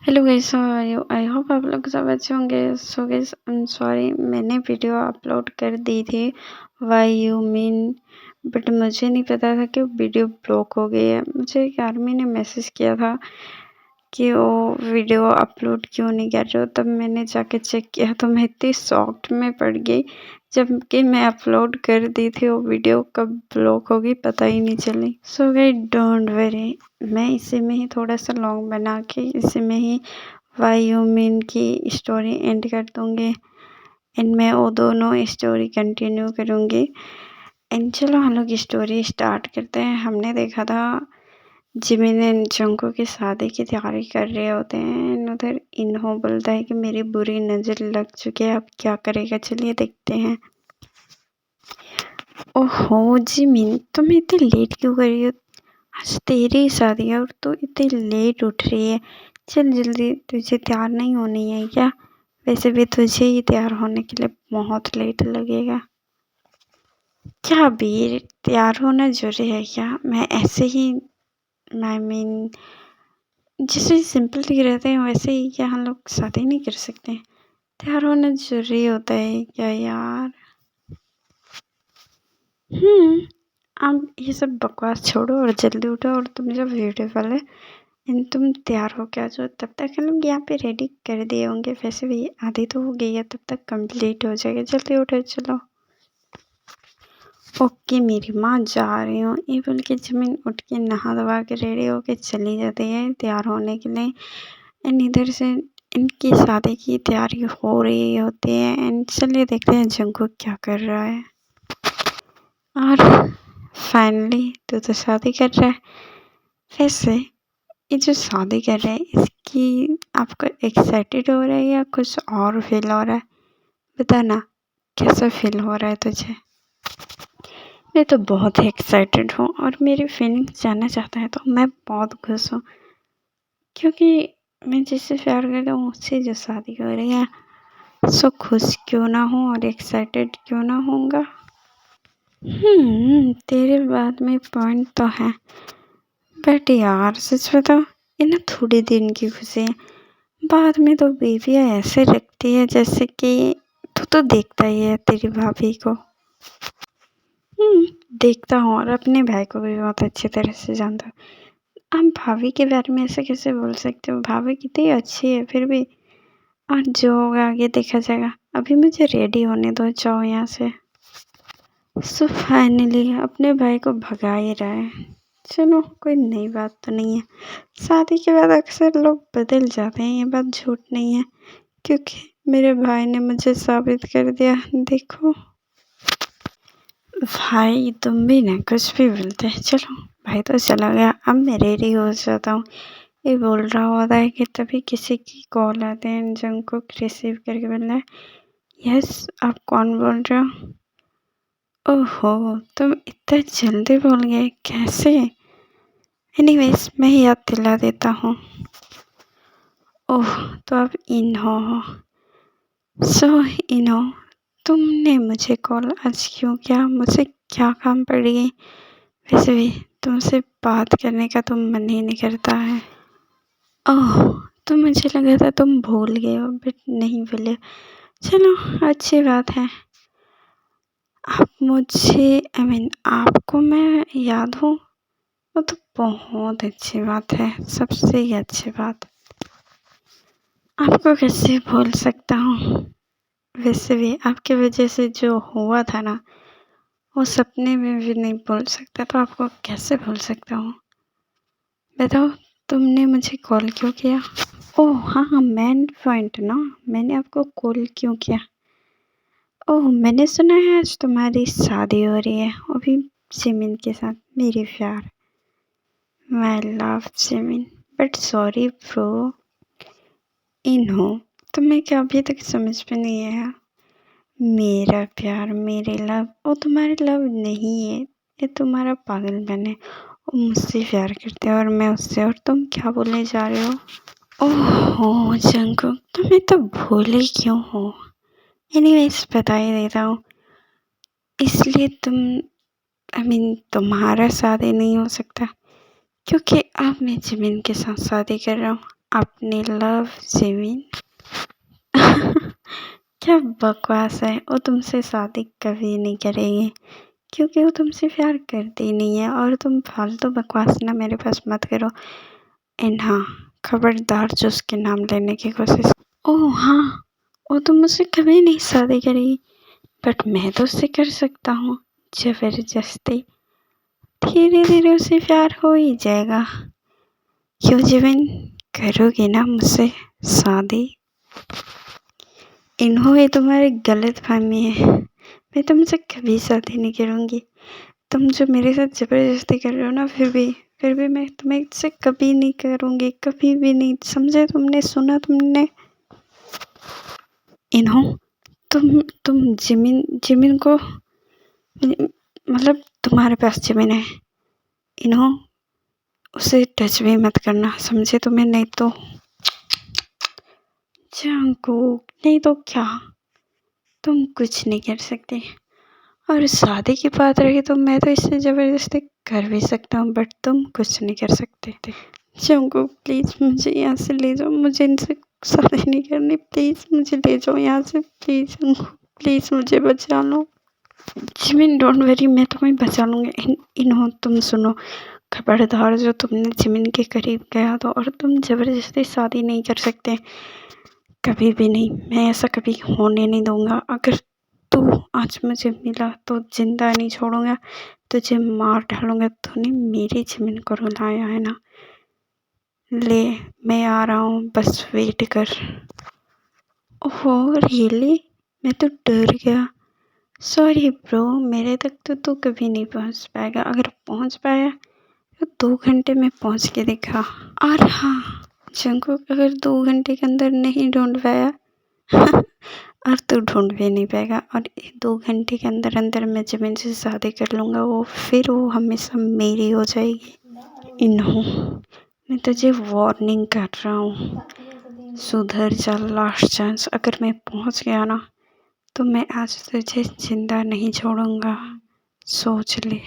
Hello guys, how are you? I hope आप लोग सब अच्छे होंगे। So guys, I am sorry, मैंने वीडियो अपलोड कर दी थी वाई यू मीन, बट मुझे नहीं पता था कि वीडियो ब्लॉक हो गई है। मुझे एक आदमी ने मैसेज किया था कि वो वीडियो अपलोड क्यों नहीं कर रहे हो। तब मैंने जाके चेक किया तो मैं इतनी शॉक्ड में पड़ गई, जबकि मैं अपलोड कर दी थी। वो वीडियो कब ब्लॉक होगी पता ही नहीं चली। सो गाइस, डोंट वरी, मैं इसी में ही थोड़ा सा लॉन्ग बना के इसी में ही वाई यू मीन की स्टोरी एंड कर दूँगी। एंड मैं वो दोनों स्टोरी कंटिन्यू करूँगी। एंड चलो हम लोग स्टोरी स्टार्ट करते हैं। हमने देखा था जिमिन एंड जंगकोok की शादी की तैयारी कर रहे होते हैं। एंड उधर इन्हो बोलता है कि मेरी बुरी नज़र लग चुकी है, अब क्या करेगा। चलिए देखते हैं। ओहो जिमिन, तुम इतनी लेट क्यों कर रही हो? आज तेरी शादी है और तू इतनी लेट उठ रही है। चल जल्दी, तुझे तैयार नहीं होनी है क्या? वैसे भी तुझे ही तैयार होने के लिए बहुत लेट लगेगा। क्या अभी तैयार होना जरूरी है क्या? मैं ऐसे ही, आई मीन, जैसे सिंपल ठीक रहते हैं वैसे ही क्या हम लोग शादी नहीं कर सकते? तैयार होना जरूरी होता है क्या यार? अब ये सब बकवास छोड़ो और जल्दी उठो और तुम जो वीडियो कॉल है एंड तुम तैयार हो के आ जाओ। तब तक हम लोग यहाँ पे रेडी कर दिए होंगे। वैसे भी आधी तो हो गई है, तब तक कंप्लीट हो जाएगा। जल्दी उठो चलो। ओके मेरी माँ, जा रही हूँ, ये बोल के जमीन उठ के नहा धोवा के रेडी होके चली जाती है तैयार होने के लिए। एंड इधर से इनकी शादी की तैयारी हो रही होती है। एंड चलिए देखते हैं जंगकुक क्या कर रहा है। और फाइनली तो शादी कर रहा है। वैसे ये जो शादी कर रहे हैं इसकी आपको एक्साइटेड हो रहा है या कुछ और फील हो रहा है? बता ना, कैसा फील हो रहा है तुझे? मैं तो बहुत ही एक्साइटेड हूँ और मेरी फीलिंग्स जानना चाहता है तो मैं बहुत खुश हूँ, क्योंकि मैं जिससे प्यार करता हूँ उससे जो शादी हो रही है। सो खुश क्यों ना हूँ और एक्साइटेड क्यों ना होऊंगा। तेरे बात में पॉइंट तो है, बट यार सच बताओ, ये ना थोड़ी दिन की खुशी है। बाद में तो बेबियाँ ऐसे रखती है जैसे कि तू तो देखता ही है तेरी भाभी को। देखता हूँ और अपने भाई को भी बहुत अच्छी तरह से जानता हूँ। आप भाभी के बारे में ऐसे कैसे बोल सकते हो? भाभी कितनी अच्छी है फिर भी। और जो होगा आगे देखा जाएगा। अभी मुझे रेडी होने दो, जाओ यहाँ से। सो फाइनली अपने भाई को भगा ही रहा है। चलो कोई नई बात तो नहीं है। शादी के बाद अक्सर लोग बदल जाते हैं, ये बात झूठ नहीं है, क्योंकि मेरे भाई ने मुझे साबित कर दिया। देखो भाई, तुम भी ना कुछ भी बोलते हैं। चलो भाई तो चला गया, अब मैं रेडी हो जाता हूँ। ये बोल रहा होता है कि तभी किसी की कॉल आते हैं। जंगकुक रिसीव करके बोल रहा है, यस आप कौन बोल रहे हो? ओहो, तुम इतना जल्दी बोल गए, कैसे? एनीवेज मैं याद दिला देता हूँ। ओह, तो आप इन्हो हो। सो इन्हो, तुमने मुझे कॉल आज क्यों किया? मुझे क्या काम पड़ गई? वैसे भी तुमसे बात करने का तो मन ही नहीं करता है। ओह, तो मुझे लगा था तुम भूल गए हो, बट नहीं भूले। चलो अच्छी बात है। आप मुझे, आई मीन आपको मैं याद हूँ, वो तो बहुत अच्छी बात है, सबसे ही अच्छी बात। आपको कैसे भूल सकता हूँ? वैसे भी आपकी वजह से जो हुआ था ना, वो सपने में भी नहीं भूल सकता, तो आपको कैसे भूल सकता हूँ? बताओ, तुमने मुझे कॉल क्यों किया? ओह हाँ हाँ, मेन पॉइंट ना, मैंने आपको कॉल क्यों किया? ओह, मैंने सुना है आज तुम्हारी शादी हो रही है, वो भी जिमिन के साथ। मेरी प्यार, my love Jimin, but sorry bro. इन्हो, तुम्हें क्या अभी तक समझ में नहीं आया? मेरा प्यार, मेरे लव, वो तुम्हारे लव नहीं है, ये तुम्हारा पागलपन है। वो मुझसे प्यार करते हैं और मैं उससे, और तुम क्या बोलने जा रहे हो? ओहो जंगकुक, तुम्हें तो भूले क्यों हो? एनीवेज बता ही देता हूँ, इसलिए तुम, आई मीन तुम्हारा शादी नहीं हो सकता, क्योंकि अब मैं जिमिन के साथ शादी कर रहा हूँ। अपनी लव जिमिन। क्या बकवास है, वो तुमसे शादी कभी नहीं करेगी क्योंकि वो तुमसे प्यार करती नहीं है। और तुम फालतू बकवास ना मेरे पास मत करो। एंड हाँ, खबरदार जो उसके नाम लेने की कोशिश। ओह हाँ, वो तो मुझसे कभी नहीं शादी करेगी, बट मैं तो उससे कर सकता हूँ जबरदस्ती। धीरे धीरे उसे प्यार हो ही जाएगा। क्यों जिमिन, करोगी ना मुझसे शादी? ये तुम्हारी गलत फहमी है। मैं तुमसे कभी शादी नहीं करूँगी। तुम जो मेरे साथ जबरदस्ती कर रहे हो ना, फिर भी मैं तुम्हें से कभी नहीं करूँगी, कभी भी नहीं। समझे? तुमने सुना? तुमने तुम जिमिन को मतलब तुम्हारे पास जिमिन है, उसे टच भी मत करना, समझे? तुम्हें नहीं तो जंगकुक, नहीं तो क्या, तुम कुछ नहीं कर सकते। और शादी की बात रही तो मैं तो इससे जबरदस्ती कर भी सकता हूँ, बट तुम कुछ नहीं कर सकते। जंगकुक प्लीज़ मुझे यहाँ से ले जाओ, मुझे इनसे शादी नहीं करनी। प्लीज़ मुझे ले जाओ यहाँ से, प्लीज़ जंगकुक, प्लीज़ मुझे बचा लो। जिमिन डोंट वरी, मैं तुम्हें बचा लूँगी। तुम सुनो, खबरदार जो तुमने जिमिन के करीब गया तो, और तुम जबरदस्ती शादी नहीं कर सकते, कभी भी नहीं। मैं ऐसा कभी होने नहीं दूंगा। अगर तू आज मुझे मिला तो जिंदा नहीं छोड़ूंगा, तुझे मार डालूंगा। तूने मेरी जिमिन को रुलाया है ना, ले मैं आ रहा हूँ, बस वेट कर। ओहो रियली, मैं तो डर गया। सॉरी ब्रो, मेरे तक तो तू कभी नहीं पहुँच पाएगा। अगर पहुँच पाया तो 2 घंटे में पहुँच के दिखा। और हाँ जंगकुक, अगर 2 घंटे के अंदर नहीं ढूंढ पाया और तू ढूंढ भी नहीं पाएगा, और 2 घंटे के अंदर अंदर मैं जिमिन से शादी कर लूँगा, फिर वो हमेशा मेरी हो जाएगी। मैं तुझे वार्निंग कर रहा हूँ, सुधर जा। लास्ट चांस, अगर मैं पहुँच गया ना तो मैं आज तुझे जिंदा नहीं छोड़ूंगा, सोच ले।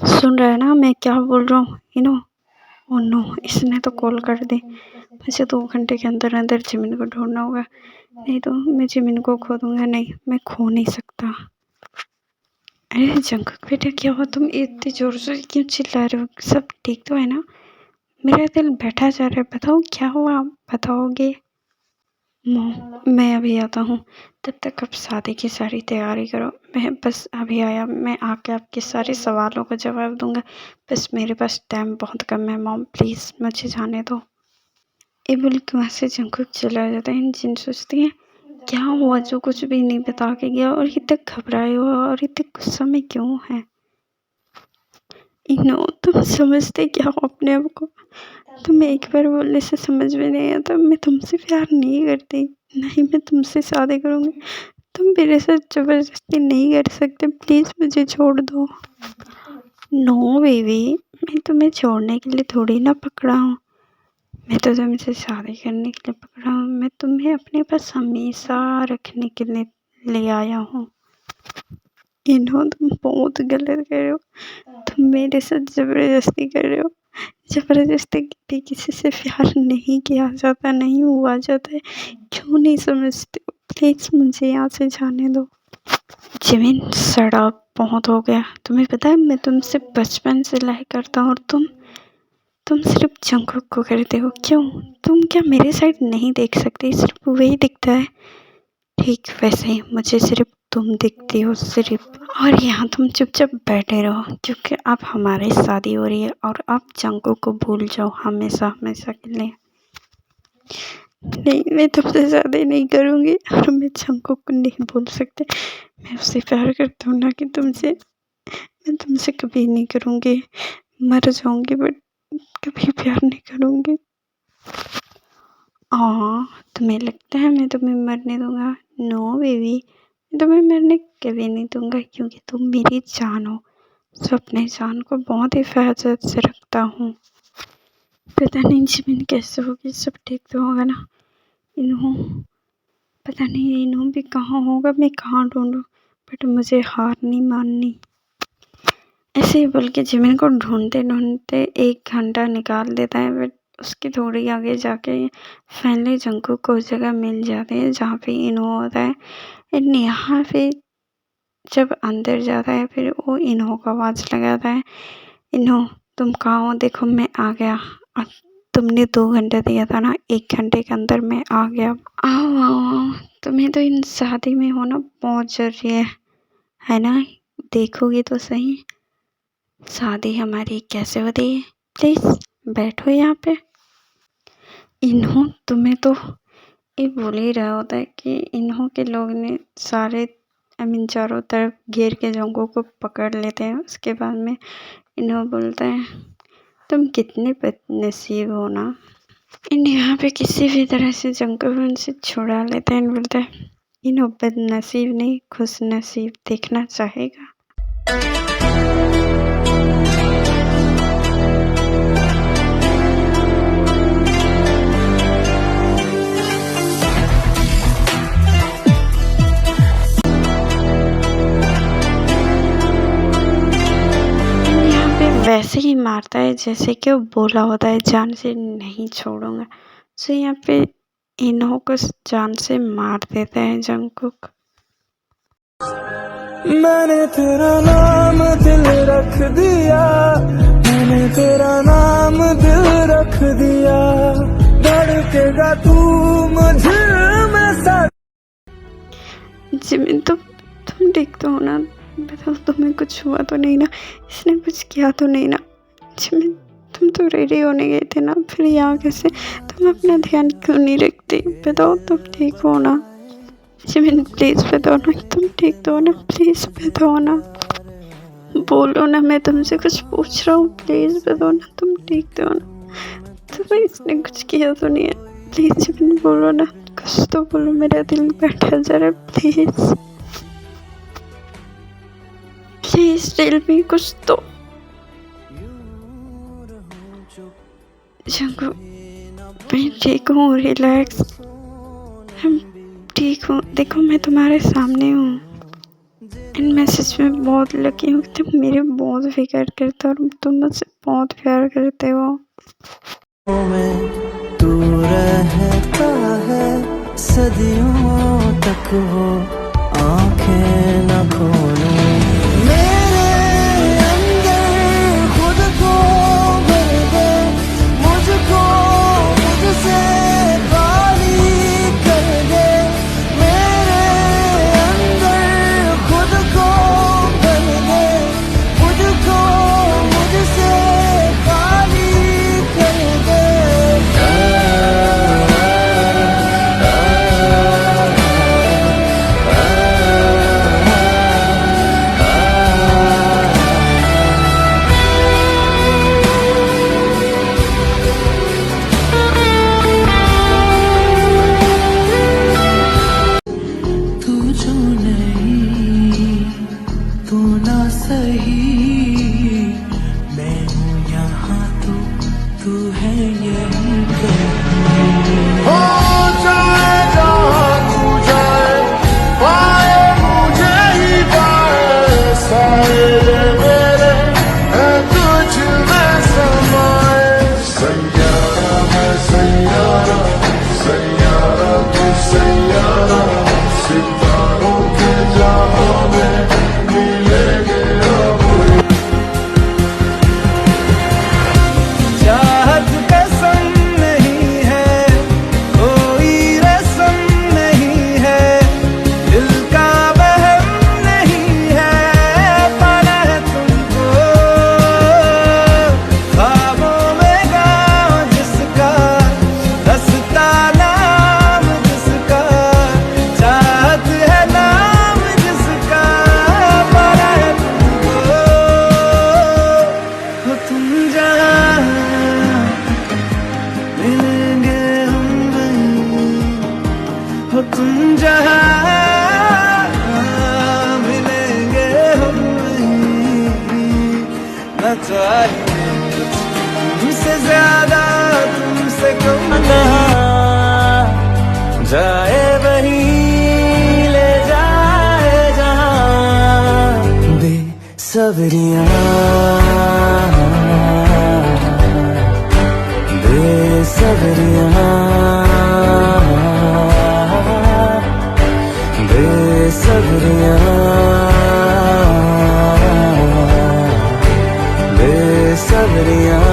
सुन रहा है ना मैं क्या बोल रहा हूँ? ओह नो, इसने तो कॉल कर दी। मुझे 2 घंटे के अंदर अंदर जिमिन को ढूंढना होगा, नहीं तो मैं जिमिन को खो दूंगा। नहीं, मैं खो नहीं सकता। अरे जंगकुक बेटा, क्या हुआ? तुम इतनी जोर से क्यों चिल्ला रहे हो? सब ठीक तो है ना? मेरा दिल बैठा जा रहा है। बताओ क्या हुआ, आप बताओगे? मैं अभी आता हूँ, तब तक आप शादी की सारी तैयारी करो। मैं बस अभी आया, मैं आके आपके सारे सवालों का जवाब दूंगा। बस मेरे पास टाइम बहुत कम है। मॉम प्लीज़ मुझे जाने दो। ये बोल के वहाँ से जंगकुक चला जाता है। जिन सोचती है क्या हुआ, जो कुछ भी नहीं बता के गया, और इतने घबराए हुआ और इतने गुस्सा में क्यों है? तुम समझते क्या हो अपने आप को? तुम्हें एक बार बोलने से समझ में नहीं आता, मैं तुमसे प्यार नहीं करती, नहीं मैं तुमसे शादी करूँगी। तुम मेरे साथ जबरदस्ती नहीं कर सकते, प्लीज़ मुझे छोड़ दो। नो बेबी, मैं तुम्हें छोड़ने के लिए थोड़ी ना पकड़ा हूँ, मैं तो तुमसे शादी करने के लिए पकड़ा हूँ। मैं तुम्हें अपने पास हमेशा रखने के लिए ले आया हूँ। तुम बहुत गलत कर रहे हो। तुम मेरे साथ जबरदस्ती कर रहे हो। जबरदस्ती भी किसी से प्यार नहीं किया जाता, नहीं हुआ जाता है। क्यों नहीं समझते हो? प्लीज़ मुझे यहाँ से जाने दो। जिमिन शराब बहुत हो गया। तुम्हें पता है मैं तुमसे बचपन से लाइक करता हूँ, और तुम सिर्फ जंगकुक को करते हो। क्यों? तुम क्या मेरे साइड नहीं देख सकते? सिर्फ वही दिखता है। ठीक वैसे ही मुझे सिर्फ तुम दिखती हो, सिर्फ। और यहाँ तुम चुपचाप बैठे रहो, क्योंकि अब हमारी शादी हो रही है, और आप जंगकुक को भूल जाओ हमेशा हमेशा के लिए। नहीं, मैं तुमसे शादी नहीं करूँगी, और मैं जंगकुक को नहीं भूल सकती। मैं उससे प्यार करता हूँ ना कि तुमसे। मैं तुमसे कभी नहीं करूँगी, मर जाऊँगी बट कभी प्यार नहीं करूँगी। तुम्हें लगता है मैं तुम्हें मरने दूंगा? नो बेबी, मैं तुम्हें मरने कभी नहीं दूंगा, क्योंकि तुम मेरी जान हो। तो अपने जान को बहुत हिफाजत से रखता हूँ। पता नहीं जिमिन कैसे होगी, सब ठीक तो होगा ना? पता नहीं इन्हों भी कहाँ होगा, मैं कहाँ ढूंढूं, बट मुझे हार नहीं माननी। ऐसे ही बोल के जिमिन को ढूंढते ढूंढते 1 घंटा निकाल देता है, बट उसकी थोड़ी आगे जाके फाइनली जंगकुक को उस जगह मिल जाते हैं जहाँ पे इन्हो होता है। एंड यहाँ पे जब अंदर जाता है फिर वो इन्हो को आवाज़ लगाता है, इन्हो तुम कहाँ हो, देखो मैं आ गया। अब तुमने 2 घंटा दिया था ना, 1 घंटे के अंदर मैं आ गया। आओ आओ आओ, तुम्हें तो इन शादी में होना बहुत ज़रूरी है ना? देखोगे तो सही शादी हमारी कैसे होती है। प्लीज़ बैठो यहाँ पे। इन्हो तुम्हें तो ये बोल ही रहा होता है कि इन्हो के लोग ने सारे चारों तरफ घेर के जंगों को पकड़ लेते हैं। उसके बाद में इन्हो बोलता है तुम कितने बदनसीब हो ना। इन यहाँ पे किसी भी तरह से जंगल उनसे छुड़ा लेते हैं। बोलता है इन्हो बदनसीब नहीं खुश नसीब देखना चाहेगा। वैसे ही मारता है जैसे कि वो बोला होता है, जान से नहीं छोड़ूंगा। सो यहाँ पे इन्हो को जान से मार देता है जंगकुक। मैंने तेरा नाम दिल रख दिया, मैंने तेरा नाम दिल रख दिया, धड़केगा तू मुझे में साथ। जिमिन तुम ठीक तो हो ना? बताओ तुम्हें कुछ हुआ तो नहीं ना? इसने कुछ किया तो नहीं ना? जिमिन तुम तो रेडी होने गए थे ना, फिर यहाँ कैसे? तुम अपना ध्यान क्यों नहीं रखती? बताओ तुम ठीक हो ना? जिमिन प्लीज़ बताओ ना तुम ठीक तो हो ना? प्लीज़ बताओ ना, बोलो ना, मैं तुमसे कुछ पूछ रहा हूँ। प्लीज़ बताओ ना तुम ठीक तो हो ना? तुम्हें इसने कुछ किया तो नहीं है? प्लीज़ जिमिन बोलो ना, कुछ तो बोलो, मेरा दिल बैठा जा रहा है। प्लीज़ प्लीज़ टेल मी कुछ तो। जंगकुक मैं ठीक हूँ, रिलैक्स, हम ठीक हूँ। देखो मैं तुम्हारे सामने हूँ। इन मैं सच में बहुत लकी हूँ कि तुम मेरे बहुत फिक्र करते हो और तुम मुझसे बहुत प्यार करते हो। तू रहता है सदियों तक, वो आंखें न खोलूं। मेरे अंदर खुद को भर दे, मुझको मुझसे खाली कर दे। मेरे अंदर खुद को भर दे, मुझको मुझसे खाली कर दे। तू जो नहीं, तू ना सही, मैं हूँ यहाँ तो तू है यही कहीं। हो जाए जहाँ तू जाए, पाए मुझे ही पाए, सारे मेरे हैं तुझ में समाए। सैयारा है सैयारा, सैयारा तू सैयारा, सितारों के जहां में मिलेंगे अब। चाहत कसम नहीं है, कोई रस्म नहीं है, दिल का वहम नहीं है, पाना है तुमको ख्वाबों में गाँव जिसका, रास्ता नाम जिसका, चाहत है नाम जिसका, पाना है तुमको। हो तुम जहाँ मिलेंगे हम वहीं, हो तुम जहाँ मिलेंगे हम वहीं। न चाहिए कुछ तुमसे ज्यादा, तुमसे कम, जाए वही ले जाए जहाँ बेसब्रियाँ, तेरी